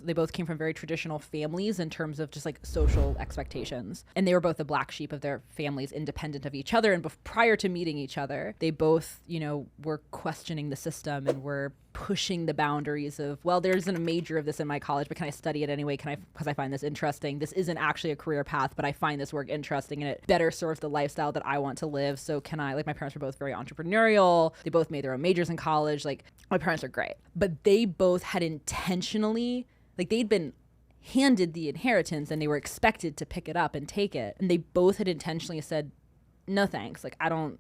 they both came from very traditional families in terms of just like social expectations. And they were both the black sheep of their families, independent of each other. And prior to meeting each other, they both, you know, were questioning the system and were pushing the boundaries of, well, there isn't a major of this in my college, but can I study it anyway? Because I find this interesting. This isn't actually a career path, but I find this work interesting and it better serves the lifestyle that I want to live. So can I, like, my parents were both very entrepreneurial. They both made their own majors in college. Like, my parents are great, but they both had intentionally, like, they'd been handed the inheritance and they were expected to pick it up and take it. And they both had intentionally said, no, thanks. Like, I don't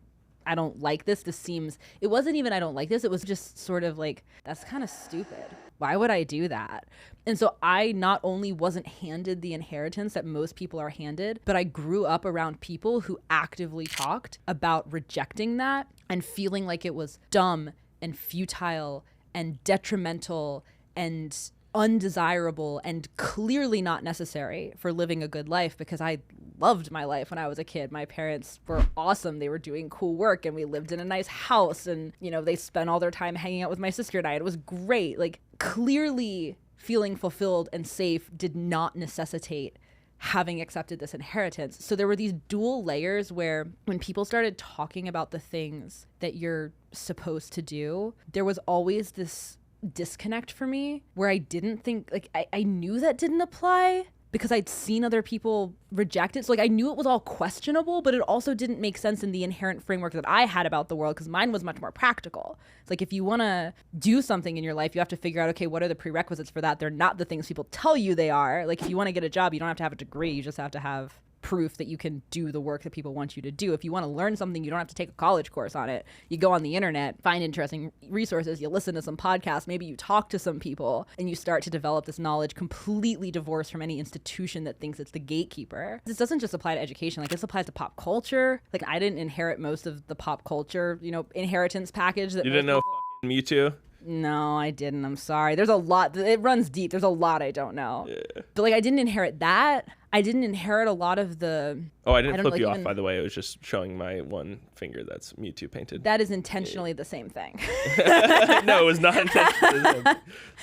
like this. This seems, it wasn't even I don't like this. It was just sort of like, that's kind of stupid. Why would I do that? And so I not only wasn't handed the inheritance that most people are handed, but I grew up around people who actively talked about rejecting that and feeling like it was dumb and futile and detrimental and undesirable and clearly not necessary for living a good life, because I loved my life when I was a kid. My parents were awesome. They were doing cool work and we lived in a nice house and, you know, they spent all their time hanging out with my sister and I. It was great. Like, clearly feeling fulfilled and safe did not necessitate having accepted this inheritance. So there were these dual layers where when people started talking about the things that you're supposed to do, there was always this disconnect for me where I didn't think, like, I knew that didn't apply because I'd seen other people reject it. So, like, I knew it was all questionable, but it also didn't make sense in the inherent framework that I had about the world, because mine was much more practical. It's like, if you want to do something in your life, you have to figure out, okay, what are the prerequisites for that? They're not the things people tell you they are. Like, if you want to get a job, you don't have to have a degree. You just have to have proof that you can do the work that people want you to do. If you want to learn something, you don't have to take a college course on it. You go on the internet, find interesting resources, you listen to some podcasts, maybe you talk to some people, and you start to develop this knowledge completely divorced from any institution that thinks it's the gatekeeper. This doesn't just apply to education. Like, this applies to pop culture. Like, I didn't inherit most of the pop culture, you know, inheritance package that you didn't know Mewtwo? No, I didn't. I'm sorry. There's a lot. It runs deep. There's a lot I don't know. Yeah. But, like, I didn't inherit that. I didn't inherit a lot of the... Oh, I didn't flip you off, by the way. It was just showing my one finger that's Mewtwo painted. That is intentionally the same thing. No, it was not intentionally.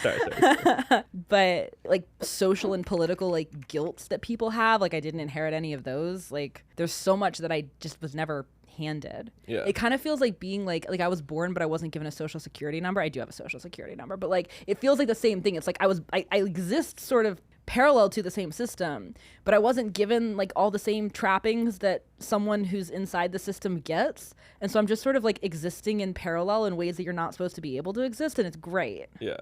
Sorry. But, like, social and political, like, guilt that people have, like, I didn't inherit any of those. Like, there's so much that I just was never handed. Yeah. It kind of feels like being like I was born, but I wasn't given a social security number. I do have a social security number, but, like, it feels like the same thing. It's like I exist sort of parallel to the same system, but I wasn't given, like, all the same trappings that someone who's inside the system gets. And so I'm just sort of, like, existing in parallel in ways that you're not supposed to be able to exist, and it's great. Yeah.